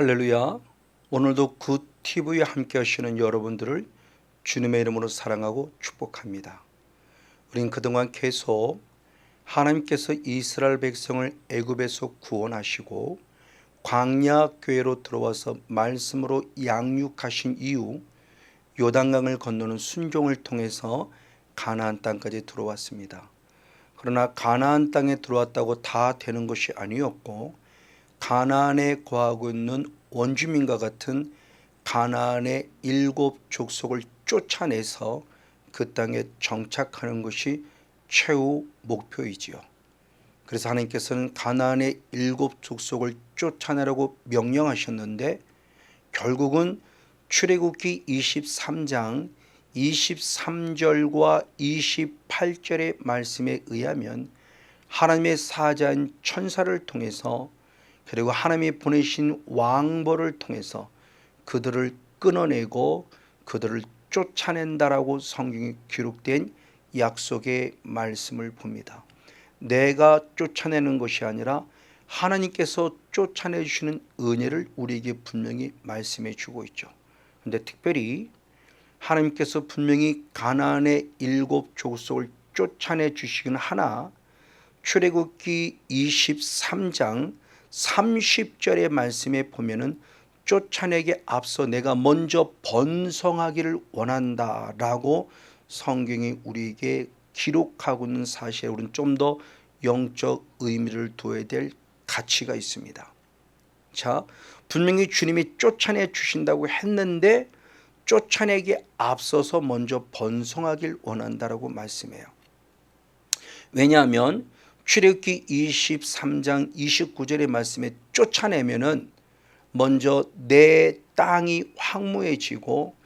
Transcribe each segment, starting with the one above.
할렐루야. 오늘도 굿 TV에 함께 하시는 여러분들을 주님의 이름으로 사랑하고 축복합니다. 우린 그동안 계속 하나님께서 이스라엘 백성을 애굽에서 구원하시고 광야 교회로 들어와서 말씀으로 양육하신 이후 요단강을 건너는 순종을 통해서 가나안 땅까지 들어왔습니다. 그러나 가나안 땅에 들어왔다고 다 되는 것이 아니었고, 가나안에 거하고 있는 원주민과 같은 가나안의 7 족속을 쫓아내서 그 땅에 정착하는 것이 최후 목표이지요. 그래서 하나님께서는 가나안의 7 족속을 쫓아내라고 명령하셨는데, 결국은 출애굽기 23장 23절과 28절의 말씀에 의하면 하나님의 사자인 천사를 통해서, 그리고 하나님이 보내신 왕벌을 통해서 그들을 끊어내고 그들을 쫓아낸다라고 성경에 기록된 약속의 말씀을 봅니다. 내가 쫓아내는 것이 아니라 하나님께서 쫓아내 주시는 은혜를 우리에게 분명히 말씀해 주고 있죠. 그런데 특별히 하나님께서 분명히 가나안의 7 족속을 쫓아내 주시긴 하나, 출애굽기 23장 30절의 말씀에 보면은 쫓아내기 앞서 내가 먼저 번성하기를 원한다라고 성경이 우리에게 기록하고 있는 사실에 우리는 좀 더 영적 의미를 둬야 될 가치가 있습니다. 자, 분명히 주님이 쫓아내 주신다고 했는데 쫓아내기 앞서서 먼저 번성하길 원한다라고 말씀해요. 왜냐하면 출애굽기 23장 29절의 말씀에 쫓아내면은 먼저 내 땅이 황무해지고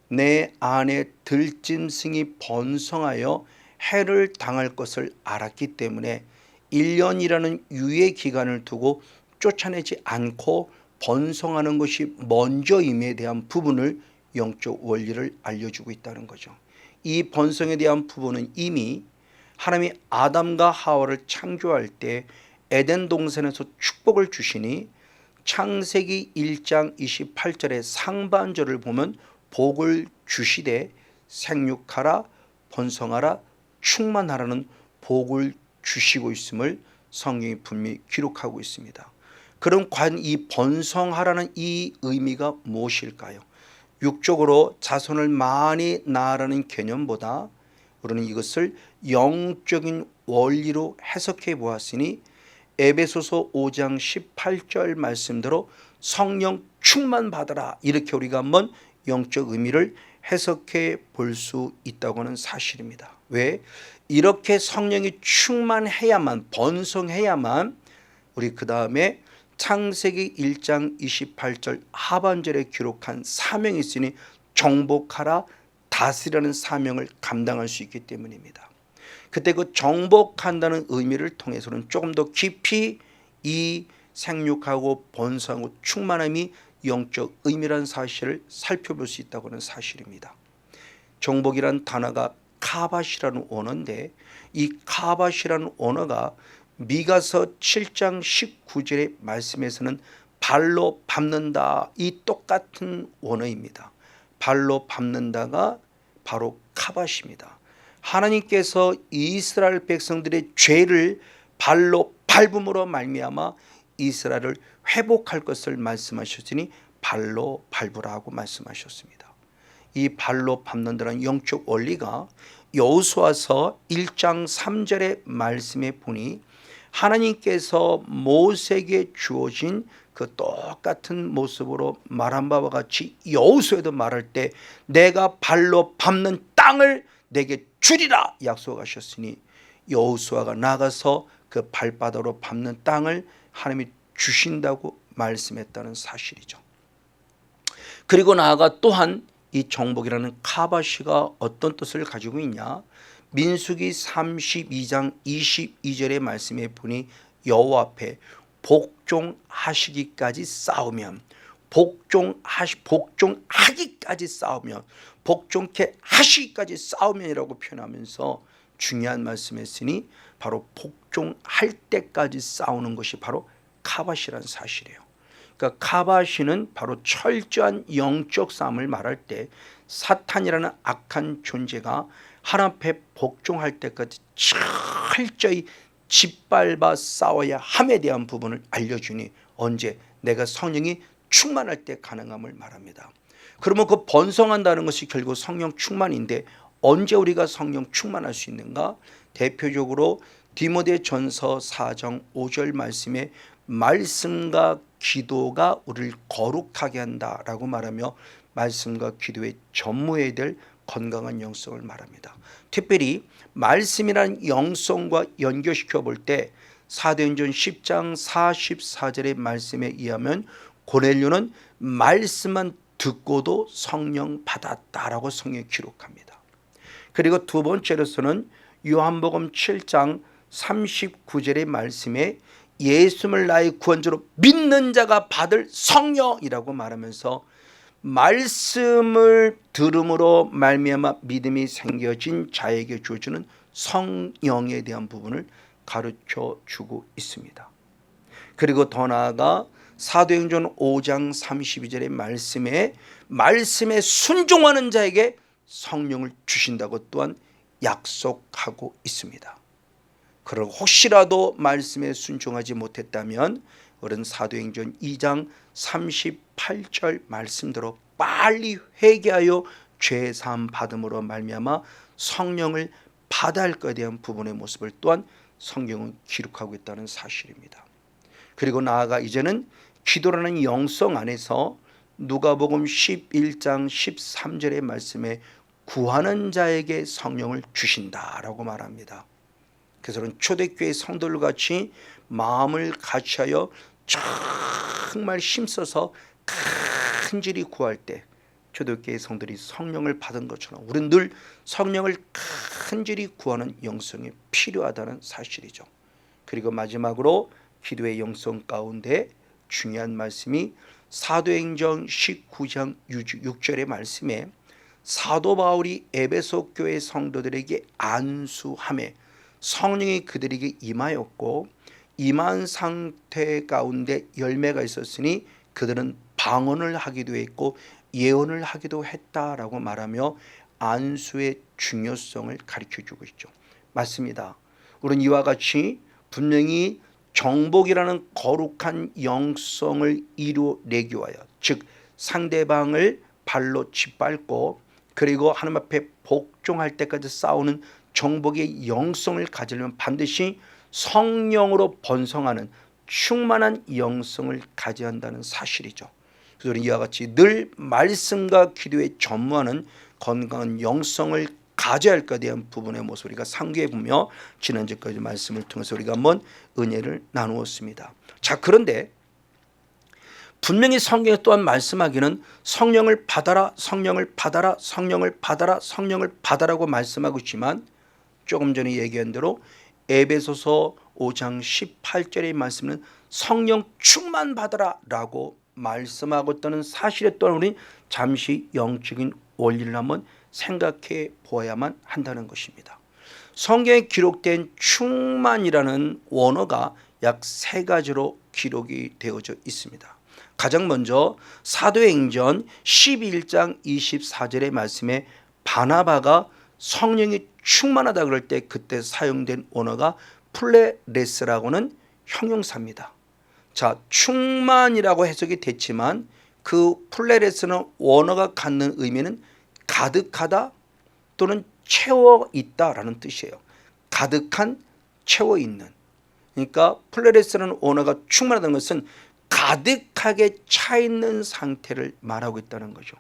내 안에 들짐승이 번성하여 해를 당할 것을 알았기 때문에 1년이라는 유예 기간을 두고 쫓아내지 않고 번성하는 것이 먼저임에 대한 부분을, 영적 원리를 알려주고 있다는 거죠. 이 번성에 대한 부분은 이미 하나님이 아담과 하와를 창조할 때 에덴 동산에서 축복을 주시니 창세기 1장 28절의 상반절을 보면 복을 주시되 생육하라 번성하라 충만하라는 복을 주시고 있음을 성경이 분명히 기록하고 있습니다. 그럼 과연 이 번성하라는 이 의미가 무엇일까요? 육적으로 자손을 많이 낳으라는 개념보다 우리는 이것을 영적인 원리로 해석해 보았으니 에베소서 5장 18절 말씀대로 성령 충만 받으라, 이렇게 우리가 한번 영적 의미를 해석해 볼 수 있다고 하는 사실입니다. 왜? 이렇게 성령이 충만해야만, 번성해야만 우리 그 다음에 창세기 1장 28절 하반절에 기록한 사명이 있으니 정복하라 다스리라는 사명을 감당할 수 있기 때문입니다. 그때 그 정복한다는 의미를 통해서는 조금 더 깊이 이 생육하고 번성하고 충만함이 영적 의미라는 사실을 살펴볼 수 있다고 하는 사실입니다. 정복이란 단어가 카밭이라는 언어인데, 이 카밭이라는 언어가 미가서 7장 19절의 말씀에서는 발로 밟는다, 이 똑같은 원어입니다. 발로 밟는다가 바로 카밭입니다. 하나님께서 이스라엘 백성들의 죄를 발로 밟음으로 말미암아 이스라엘을 회복할 것을 말씀하셨으니 발로 밟으라고 말씀하셨습니다. 이 발로 밟는다는 영적 원리가 여호수아서 1장 3절의 말씀에 보니 하나님께서 모세에게 주어진 그 똑같은 모습으로 말한 바와 같이 여호수아에도 말할 때 내가 발로 밟는 땅을 내게 주리라 약속하셨으니 여호수아가 나가서 그 발바닥으로 밟는 땅을 하나님이 주신다고 말씀했다는 사실이죠. 그리고 나아가 또한 이 정복이라는 카바시가 어떤 뜻을 가지고 있냐, 민수기 32장 22절의 말씀에 보니 여호와 앞에 복종하시기까지 싸우면, 복종하기까지 싸우면, 복종케 하시기까지 싸우면이라고 표현하면서 중요한 말씀했으니 바로 복종할 때까지 싸우는 것이 바로 카밭이라는 사실이에요. 그러니까 카바시는 바로 철저한 영적 싸움을 말할 때 사탄이라는 악한 존재가 하나님 앞에 복종할 때까지 철저히 짓밟아 싸워야 함에 대한 부분을 알려주니 언제? 내가 성령이 충만할 때 가능함을 말합니다. 그러면 그 번성한다는 것이 결국 성령 충만인데 언제 우리가 성령 충만할 수 있는가? 대표적으로 디모데전서 4장 5절 말씀에 말씀과 기도가 우리를 거룩하게 한다라고 말하며 말씀과 기도에 전무해야 될 건강한 영성을 말합니다. 특별히 말씀이라는 영성과 연결시켜 볼 때 사도행전 10장 44절의 말씀에 의하면 고넬료는 말씀만 듣고도 성령 받았다라고 성경에 기록합니다. 그리고 두 번째로서는 요한복음 7장 39절의 말씀에 예수를 나의 구원자로 믿는 자가 받을 성령이라고 말하면서 말씀을 들음으로 말미암아 믿음이 생겨진 자에게 주어지는 성령에 대한 부분을 가르쳐 주고 있습니다. 그리고 더 나아가 사도행전 5장 32절의 말씀에 순종하는 자에게 성령을 주신다고 또한 약속하고 있습니다. 그리고 혹시라도 말씀에 순종하지 못했다면 우리는 사도행전 2장 38절 말씀대로 빨리 회개하여 죄사함 받음으로 말미암아 성령을 받아야 할 것에 대한 부분의 모습을 또한 성경은 기록하고 있다는 사실입니다. 그리고 나아가 이제는 기도라는 영성 안에서 누가복음 11장 13절의 말씀에 구하는 자에게 성령을 주신다라고 말합니다. 그래서 초대교회 성도들 같이 마음을 같이하여 정말 힘써서 간절히 구할 때 초대교회 성도들이 성령을 받은 것처럼 우리는 늘 성령을 간절히 구하는 영성이 필요하다는 사실이죠. 그리고 마지막으로 기도의 영성 가운데 중요한 말씀이 사도행전 19장 6절의 말씀에 사도 바울이 에베소 교회 성도들에게 안수함에 성령이 그들에게 임하였고 임한 상태 가운데 열매가 있었으니 그들은 방언을 하기도 했고 예언을 하기도 했다라고 말하며 안수의 중요성을 가르쳐주고 있죠. 맞습니다. 우리는 이와 같이 분명히 정복이라는 거룩한 영성을 이루내기 위하여 즉 상대방을 발로 짓밟고 그리고 하나님 앞에 복종할 때까지 싸우는 정복의 영성을 가지려면 반드시 성령으로 번성하는 충만한 영성을 가져야 한다는 사실이죠. 그래서 우리는 이와 같이 늘 말씀과 기도에 전무하는 건강한 영성을 가져야 할 것에 대한 부분의 모습 우리가 상기해 보며 지난주까지 말씀을 통해서 우리가 한번 은혜를 나누었습니다. 자, 그런데 분명히 성경에 또한 말씀하기는 성령을 받아라, 성령을 받아라, 성령을 받아라, 성령을 받아라고 말씀하고 있지만 조금 전에 얘기한 대로 에베소서 5장 18절의 말씀은 성령 충만 받아라 라고 말씀하고 있다는 사실에 또한 우리 잠시 영적인 원리를 한번 생각해 보아야만 한다는 것입니다. 성경에 기록된 충만이라는 원어가 약 3가지로 기록이 되어져 있습니다. 가장 먼저 사도행전 11장 24절의 말씀에 바나바가 성령이 충만하다 그럴 때 그때 사용된 원어가 플레레스라고는 형용사입니다. 자, 충만이라고 해석이 됐지만 그 플레레스는 원어가 갖는 의미는 가득하다 또는 채워 있다라는 뜻이에요. 가득한, 채워 있는. 그러니까 플레레스라는 원어가 충만하다는 것은 가득하게 차 있는 상태를 말하고 있다는 거죠.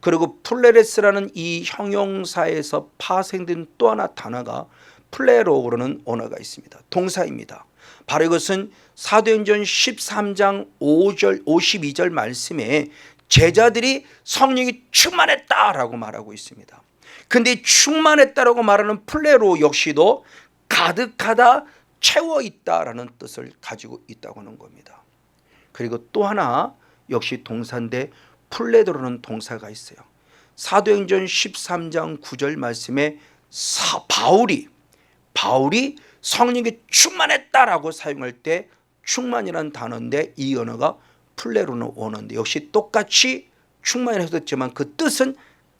그리고 플레레스라는 이 형용사에서 파생된 또 하나 단어가 플레로그라는 언어가 있습니다. 동사입니다. 바로 이것은 사도행전 13장 5절 52절 말씀에 제자들이 성령이 충만했다라고 말하고 있습니다. 근데 충만했다라고 말하는 플레로 역시도 가득하다, 채워 있다라는 뜻을 가지고 있다고 하는 겁니다. 그리고 또 하나 역시 동사인데 플레도라는 동사가 있어요. 사도행전 13장 9절 말씀에 바울이 성령이 충만했다라고 사용할 때 충만이라는 단어인데 이 언어가 플레로는 원어인데 역시 똑같이 충만했었지만 그 뜻은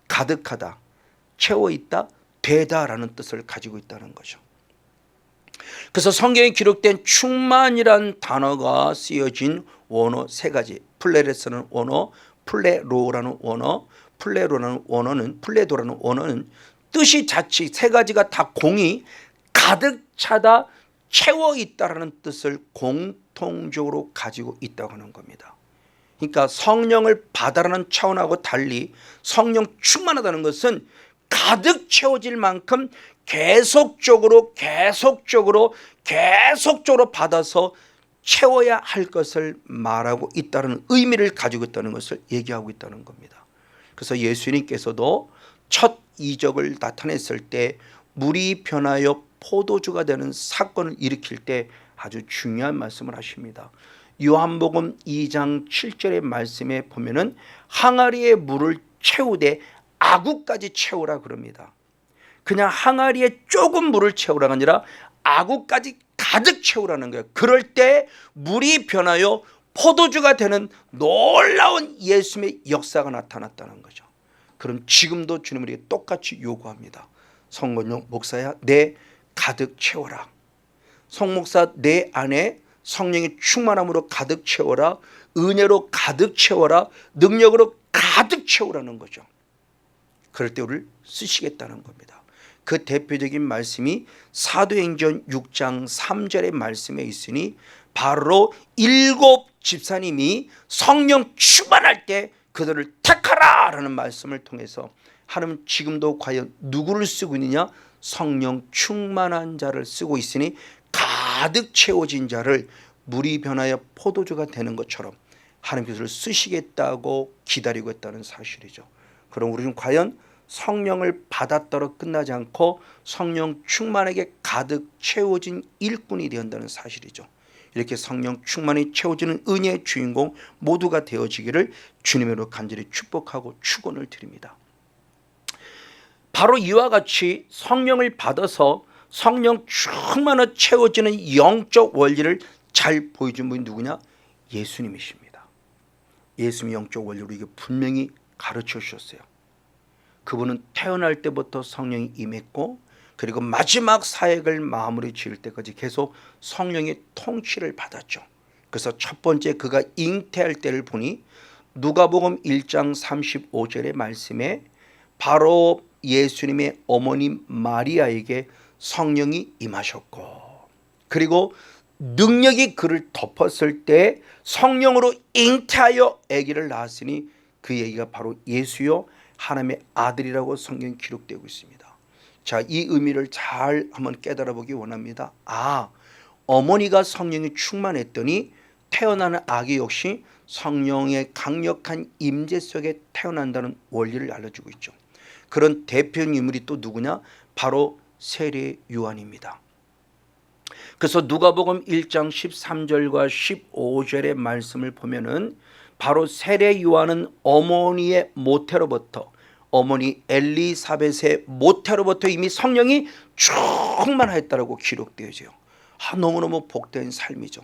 가득하다, 채워있다, 되다라는 뜻을 가지고 있다는 거죠. 그래서 성경에 기록된 충만이란 단어가 쓰여진 원어 세 가지, 플레레스는 원어, 플레로라는 원어, 플레도라는 원어는 뜻이 자칫 세 가지가 다 공이 가득 차다, 채워 있다라는 뜻을 공통적으로 가지고 있다고 하는 겁니다. 그러니까 성령을 받아라는 차원하고 달리 성령 충만하다는 것은 가득 채워질 만큼 계속적으로 받아서 채워야 할 것을 말하고 있다는 의미를 가지고 있다는 것을 얘기하고 있다는 겁니다. 그래서 예수님께서도 첫 이적을 나타냈을 때 물이 변하여 포도주가 되는 사건을 일으킬 때 아주 중요한 말씀을 하십니다. 요한복음 2장 7절의 말씀에 보면은 항아리에 물을 채우되 아구까지 채우라 그럽니다. 그냥 항아리에 조금 물을 채우라가 아니라 아구까지 가득 채우라는 거예요. 그럴 때 물이 변하여 포도주가 되는 놀라운 예수님의 역사가 나타났다는 거죠. 그럼 지금도 주님 우리에게 똑같이 요구합니다. 성건용 목사야, 내 가득 채워라. 성목사, 내 안에 성령의 충만함으로 가득 채워라. 은혜로 가득 채워라. 능력으로 가득 채우라는 거죠. 그럴 때 우리를 쓰시겠다는 겁니다. 그 대표적인 말씀이 사도행전 6장 3절의 말씀에 있으니 바로 7 집사님이 성령 충만할 때 그들을 택하라 라는 말씀을 통해서 하나님은 지금도 과연 누구를 쓰고 있느냐? 성령 충만한 자를 쓰고 있으니 가득 채워진 자를 물이 변하여 포도주가 되는 것처럼 하나님께서 쓰시겠다고 기다리고 있다는 사실이죠. 그럼 우리는 과연 성령을 받았더러 끝나지 않고 성령 충만하게 가득 채워진 일꾼이 되었다는 사실이죠. 이렇게 성령 충만히 채워지는 은혜의 주인공 모두가 되어지기를 주님으로 간절히 축복하고 축원을 드립니다. 바로 이와 같이 성령을 받아서 성령 충만히 채워지는 영적 원리를 잘 보여준 분이 누구냐? 예수님이십니다. 예수님이 영적 원리를 우리에게 분명히 가르쳐 주셨어요. 그분은 태어날 때부터 성령이 임했고 그리고 마지막 사역을 마무리 지을 때까지 계속 성령의 통치를 받았죠. 그래서 첫 번째 그가 잉태할 때를 보니 누가복음 1장 35절의 말씀에 바로 예수님의 어머니 마리아에게 성령이 임하셨고 그리고 능력이 그를 덮었을 때 성령으로 잉태하여 아기를 낳았으니 그 아기가 바로 예수요 하나님의 아들이라고 성경에 기록되고 있습니다. 자, 이 의미를 잘 한번 깨달아 보기 원합니다. 어머니가 성령이 충만했더니 태어나는 아기 역시 성령의 강력한 임재 속에 태어난다는 원리를 알려주고 있죠. 그런 대표 인물이 또 누구냐? 바로 세례 요한입니다. 그래서 누가복음 1장 13절과 15절의 말씀을 보면은 바로 세례 요한은 어머니의 모태로부터 어머니 엘리사벳의 모태로부터 이미 성령이 충만했다라고 기록되어져요. 너무너무 복된 삶이죠.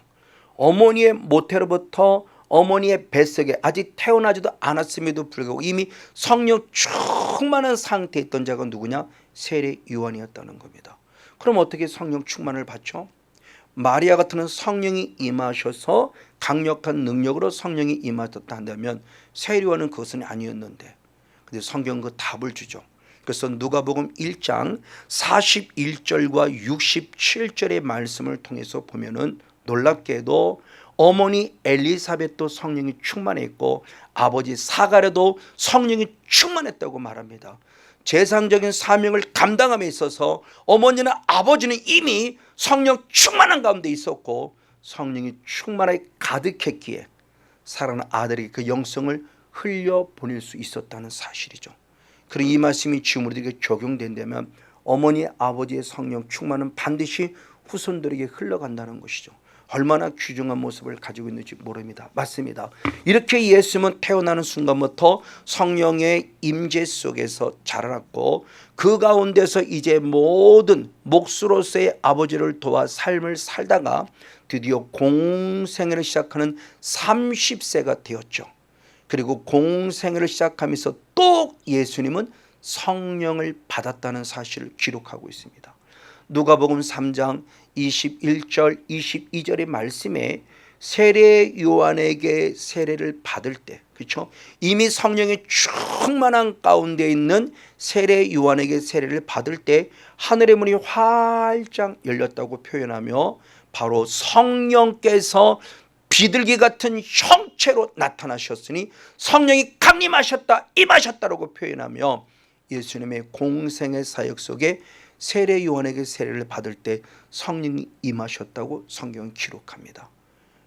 어머니의 모태로부터 어머니의 뱃속에 아직 태어나지도 않았음에도 불구하고 이미 성령 충만한 상태에 있던 자가 누구냐? 세례 요한이었다는 겁니다. 그럼 어떻게 성령 충만을 받죠? 마리아 같은 성령이 임하셔서 강력한 능력으로 성령이 임하셨다 한다면 세례 요한은 그것은 아니었는데 근데 성경은 그 답을 주죠. 그래서 누가복음 1장 41절과 67절의 말씀을 통해서 보면은 놀랍게도 어머니 엘리사벳도 성령이 충만했고 아버지 사가랴도 성령이 충만했다고 말합니다. 재상적인 사명을 감당함에 있어서 어머니나 아버지는 이미 성령 충만한 가운데 있었고 성령이 충만하게 가득했기에 사랑하는 아들에게 그 영성을 흘려보낼 수 있었다는 사실이죠. 그리고 이 말씀이 지금 우리에게 적용된다면 어머니 아버지의 성령 충만은 반드시 후손들에게 흘러간다는 것이죠. 얼마나 귀중한 모습을 가지고 있는지 모릅니다. 맞습니다. 이렇게 예수님은 태어나는 순간부터 성령의 임재 속에서 자라났고 그 가운데서 이제 모든 몫으로서의 아버지를 도와 삶을 살다가 드디어 공생애를 시작하는 30세가 되었죠. 그리고 공생애를 시작하면서 또 예수님은 성령을 받았다는 사실을 기록하고 있습니다. 누가복음 3장 21절 22절의 말씀에 세례 요한에게 세례를 받을 때, 그렇죠? 이미 성령이 충만한 가운데 있는 세례 요한에게 세례를 받을 때 하늘의 문이 활짝 열렸다고 표현하며 바로 성령께서 비둘기 같은 형체로 나타나셨으니 성령이 강림하셨다, 임하셨다라고 표현하며 예수님의 공생의 사역 속에 세례 요한에게 세례를 받을 때 성령이 임하셨다고 성경은 기록합니다.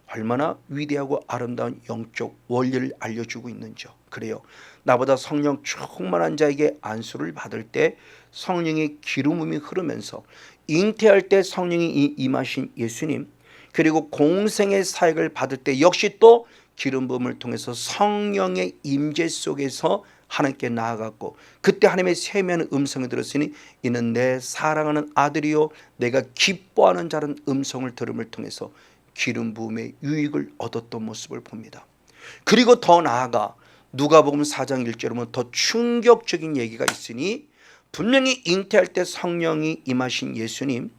얼마나 위대하고 아름다운 영적 원리를 알려주고 있는지요. 그래요. 나보다 성령 충만한 자에게 안수를 받을 때 성령의 기름음이 흐르면서 잉태할 때 성령이 임하신 예수님, 그리고 공생의 사역을 받을 때 역시 또 기름 부음을 통해서 성령의 임재 속에서 하나님께 나아갔고 그때 하나님의 세미한 음성을 들었으니 이는 내 사랑하는 아들이요 내가 기뻐하는 자라는 음성을 들음을 통해서 기름 부음의 유익을 얻었던 모습을 봅니다. 그리고 더 나아가 누가복음 4장 1절에 보면 더 충격적인 얘기가 있으니 분명히 잉태할 때 성령이 임하신 예수님,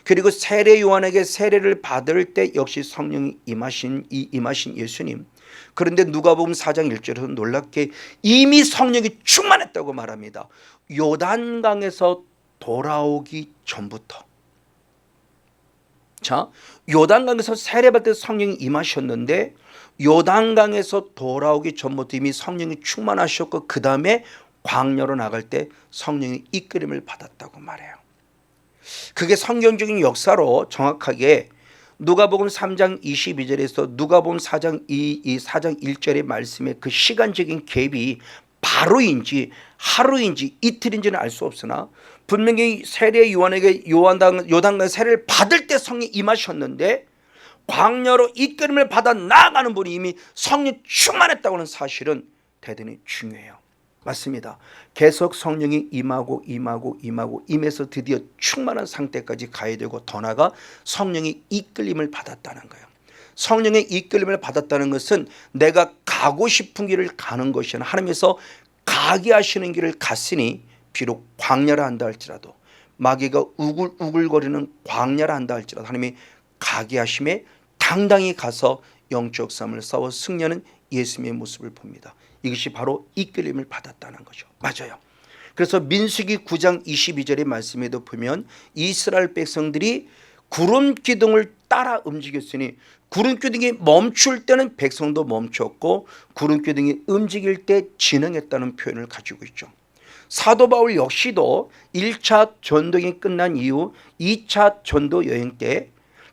그리고 세례 요한에게 세례를 받을 때 역시 성령이 임하신 예수님. 그런데 누가복음 4장 1절에서 놀랍게 이미 성령이 충만했다고 말합니다. 요단강에서 돌아오기 전부터. 자, 요단강에서 세례받을 때 성령이 임하셨는데 요단강에서 돌아오기 전부터 이미 성령이 충만하셨고 그 다음에 광야로 나갈 때 성령의 이끌림을 받았다고 말해요. 그게 성경적인 역사로 정확하게 누가복음 3장 22절에서 누가복음 4장 4장 1절의 말씀의 그 시간적인 갭이 바로인지 하루인지 이틀인지는 알 수 없으나 분명히 세례 요한에게 요단강 세례를 받을 때 성령이 임하셨는데 광야로 이끌림을 받아 나아가는 분이 이미 성령 충만했다고 하는 사실은 대단히 중요해요. 맞습니다. 계속 성령이 임해서 드디어 충만한 상태까지 가야 되고 더 나아가 성령의 이끌림을 받았다는 거예요. 성령의 이끌림을 받았다는 것은 내가 가고 싶은 길을 가는 것이 아니라 하나님께서 가게 하시는 길을 갔으니 비록 광야라 한다 할지라도 마귀가 우글우글거리는 광야라 한다 할지라도 하나님이 가게 하심에 당당히 가서 영적 싸움을 싸워 승리하는 예수님의 모습을 봅니다. 이것이 바로 이끌림을 받았다는 거죠. 맞아요. 그래서 민수기 9장 22절의 말씀에도 보면 이스라엘 백성들이 구름 기둥을 따라 움직였으니 구름 기둥이 멈출 때는 백성도 멈췄고 구름 기둥이 움직일 때 진행했다는 표현을 가지고 있죠. 사도 바울 역시도 1차 전도여행이 끝난 이후 2차 전도 여행 때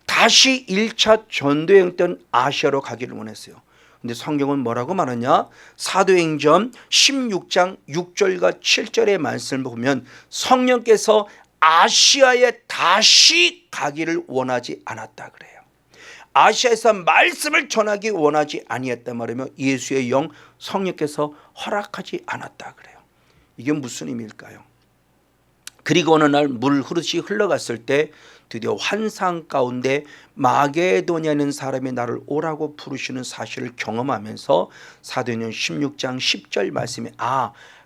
다시 1차 전도 여행 때는 아시아로 가기를 원했어요. 근데 성경은 뭐라고 말하냐? 사도행전 16장 6절과 7절의 말씀을 보면 성령께서 아시아에 다시 가기를 원하지 않았다 그래요. 아시아에서 말씀을 전하기 원하지 아니했다 말하며 예수의 영 성령께서 허락하지 않았다 그래요. 이게 무슨 의미일까요? 그리고 어느 날 물 흐르시 흘러갔을 때 드디어 환상 가운데 마게도냐는 사람이 나를 오라고 부르시는 사실을 경험하면서 사도행전 16장 10절 말씀에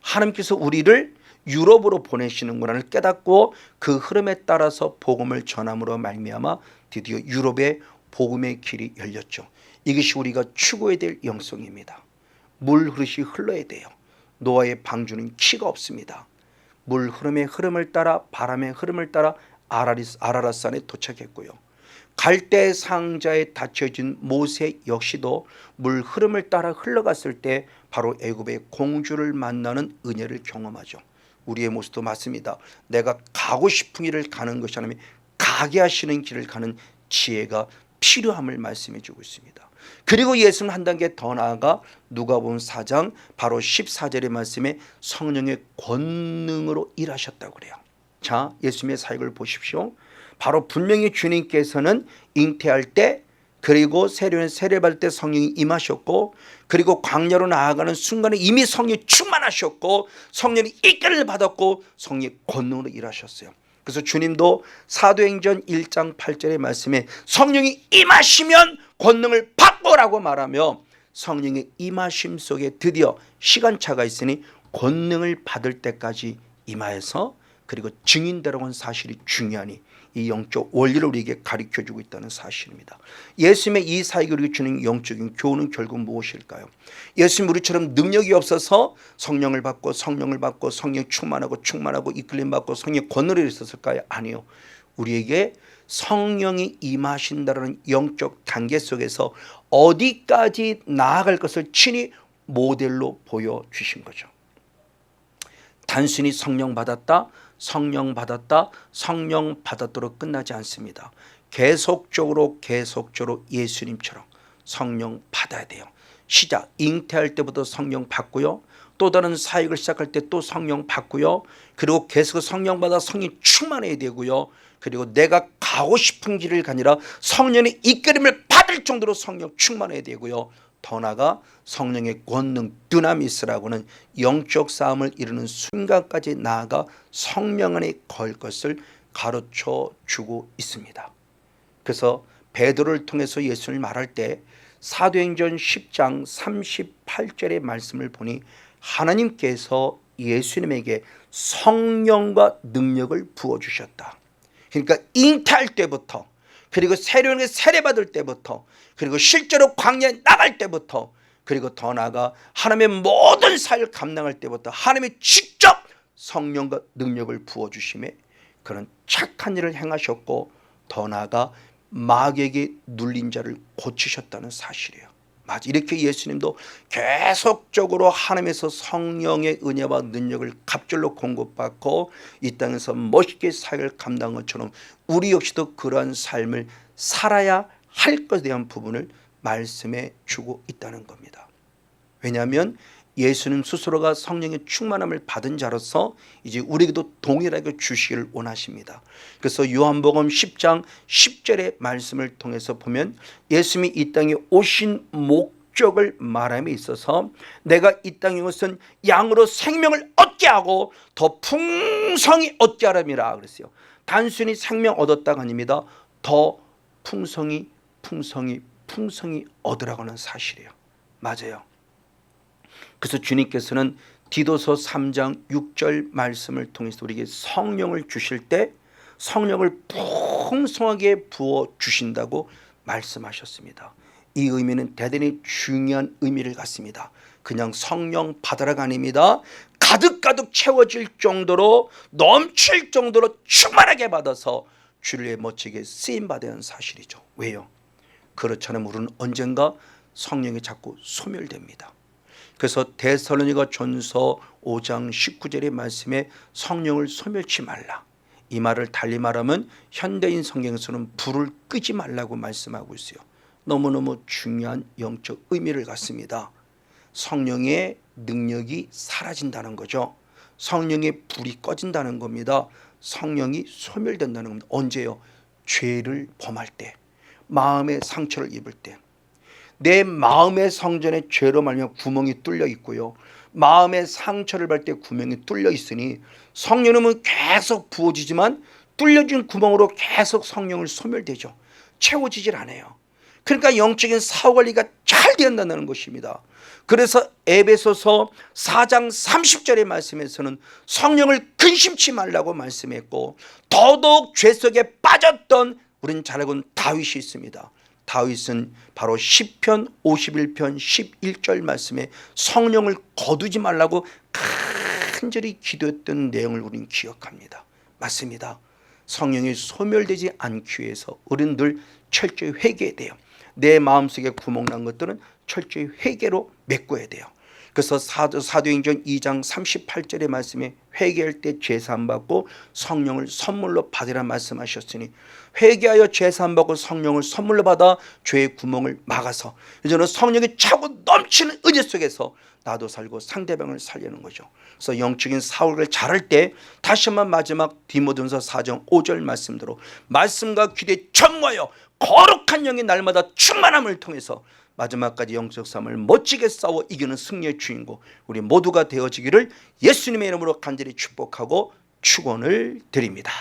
하나님께서 우리를 유럽으로 보내시는구나를 깨닫고 그 흐름에 따라서 복음을 전함으로 말미암아 드디어 유럽의 복음의 길이 열렸죠. 이것이 우리가 추구해야 될 영성입니다. 물 흐르시 흘러야 돼요. 노아의 방주는 키가 없습니다. 물 흐름의 흐름을 따라 바람의 흐름을 따라 아라랏산에 도착했고요. 갈대 상자에 닫혀진 모세 역시도 물 흐름을 따라 흘러갔을 때 바로 애굽의 공주를 만나는 은혜를 경험하죠. 우리의 모습도 맞습니다. 내가 가고 싶은 길을 가는 것이 아니면 가게 하시는 길을 가는 지혜가 필요함을 말씀해 주고 있습니다. 그리고 예수는 한 단계 더 나아가 누가복음 4장 바로 14절의 말씀에 성령의 권능으로 일하셨다고 그래요. 자, 예수님의 사역을 보십시오. 바로 분명히 주님께서는 잉태할 때 그리고 세례받을 때 성령이 임하셨고, 그리고 광야로 나아가는 순간에 이미 성령이 충만하셨고, 성령이 이끌을 받았고, 성령의 권능으로 일하셨어요. 그래서 주님도 사도행전 1장 8절의 말씀에 성령이 임하시면 권능을 받고라고 말하며, 성령의 임하심 속에 드디어 시간차가 있으니 권능을 받을 때까지 임하여서, 그리고 증인되라고 하는 사실이 중요하니 이 영적 원리를 우리에게 가르쳐주고 있다는 사실입니다. 예수님의 이 사역이 우리에게 주는 영적인 교훈은 결국 무엇일까요? 예수님 우리처럼 능력이 없어서 성령을 받고 성령 충만하고 이끌림 받고 성령 권능을 있었을까요? 아니요. 우리에게 성령이 임하신다는 영적 단계 속에서 어디까지 나아갈 것을 친히 모델로 보여주신 거죠. 단순히 성령 받았도록 끝나지 않습니다. 계속적으로 예수님처럼 성령 받아야 돼요. 시작, 잉태할 때부터 성령 받고요. 또 다른 사역을 시작할 때 또 성령 받고요. 그리고 계속 성령 받아 성령 충만해야 되고요. 그리고 내가 가고 싶은 길을 가니라 성령의 이끌림을 받을 정도로 성령 충만해야 되고요. 더 나아가 성령의 권능 두나미스라고는 영적 싸움을 이루는 순간까지 나아가 성령 안에 걸 것을 가르쳐 주고 있습니다. 그래서 베드로를 통해서 예수를 말할 때 사도행전 10장 38절의 말씀을 보니 하나님께서 예수님에게 성령과 능력을 부어주셨다. 그러니까 잉태할 때부터, 그리고 세례받을 때부터, 그리고 실제로 광야에 나갈 때부터, 그리고 더 나아가 하나님의 모든 사역을 감당할 때부터 하나님이 직접 성령과 능력을 부어주심에 그런 착한 일을 행하셨고, 더 나아가 마귀에게 눌린 자를 고치셨다는 사실이에요. 맞아, 이렇게 예수님도 계속적으로 하나님에서 성령의 은혜와 능력을 갑절로 공급받고 이 땅에서 멋있게 사역을 감당한 것처럼 우리 역시도 그러한 삶을 살아야 할 것에 대한 부분을 말씀해 주고 있다는 겁니다. 왜냐하면 예수님 스스로가 성령의 충만함을 받은 자로서 이제 우리에게도 동일하게 주시기를 원하십니다. 그래서 요한복음 10장 10절의 말씀을 통해서 보면 예수님이 이 땅에 오신 목적을 말함에 있어서 내가 이 땅에 것은 양으로 생명을 얻게 하고 더 풍성히 얻게 하람이라 그랬어요. 단순히 생명 얻었다가 아닙니다. 더 풍성히 얻으라고 하는 사실이에요. 맞아요. 그래서 주님께서는 디도서 3장 6절 말씀을 통해서 우리에게 성령을 주실 때 성령을 풍성하게 부어주신다고 말씀하셨습니다. 이 의미는 대단히 중요한 의미를 갖습니다. 그냥 성령 받으라가 아닙니다. 가득 채워질 정도로, 넘칠 정도로 충만하게 받아서 주를 위해 멋지게 쓰임받아야 하는 사실이죠. 왜요? 그렇지 않으면 우리는 언젠가 성령이 자꾸 소멸됩니다. 그래서 데살로니가 전서 5장 19절의 말씀에 성령을 소멸치 말라, 이 말을 달리 말하면 현대인 성경에서는 불을 끄지 말라고 말씀하고 있어요. 너무너무 중요한 영적 의미를 갖습니다. 성령의 능력이 사라진다는 거죠. 성령의 불이 꺼진다는 겁니다. 성령이 소멸된다는 겁니다. 언제요? 죄를 범할 때, 마음의 상처를 입을 때. 내 마음의 성전에 죄로 말미암아 구멍이 뚫려 있고요, 마음의 상처를 받을 때 구멍이 뚫려 있으니 성령은 계속 부어지지만 뚫려진 구멍으로 계속 성령을 소멸되죠. 채워지질 않아요. 그러니까 영적인 사후관리가 잘 된다는 것입니다. 그래서 에베소서 4장 30절의 말씀에서는 성령을 근심치 말라고 말씀했고, 더더욱 죄 속에 빠졌던 우리는 잘 알고 있는 다윗이 있습니다. 다윗은 바로 시편 51편 11절 말씀에 성령을 거두지 말라고 간절히 기도했던 내용을 우리는 기억합니다. 맞습니다. 성령이 소멸되지 않기 위해서 어른들 철저히 회개해야 돼요. 내 마음속에 구멍난 것들은 철저히 회개로 메꿔야 돼요. 그래서 사도행전 2장 38절의 말씀에 회개할 때 제사함 받고 성령을 선물로 받으라 말씀하셨으니, 회개하여 제사함 받고 성령을 선물로 받아 죄의 구멍을 막아서 이제는 성령이 차고 넘치는 은혜 속에서 나도 살고 상대방을 살리는 거죠. 그래서 영적인 사역을 잘할 때 다시 한번 마지막 디모데전서 4장 5절 말씀대로 말씀과 기도에 전무하여 거룩한 영이 날마다 충만함을 통해서 마지막까지 영적 싸움을 멋지게 싸워 이기는 승리의 주인공 우리 모두가 되어지기를 예수님의 이름으로 간절히 축복하고 축원을 드립니다.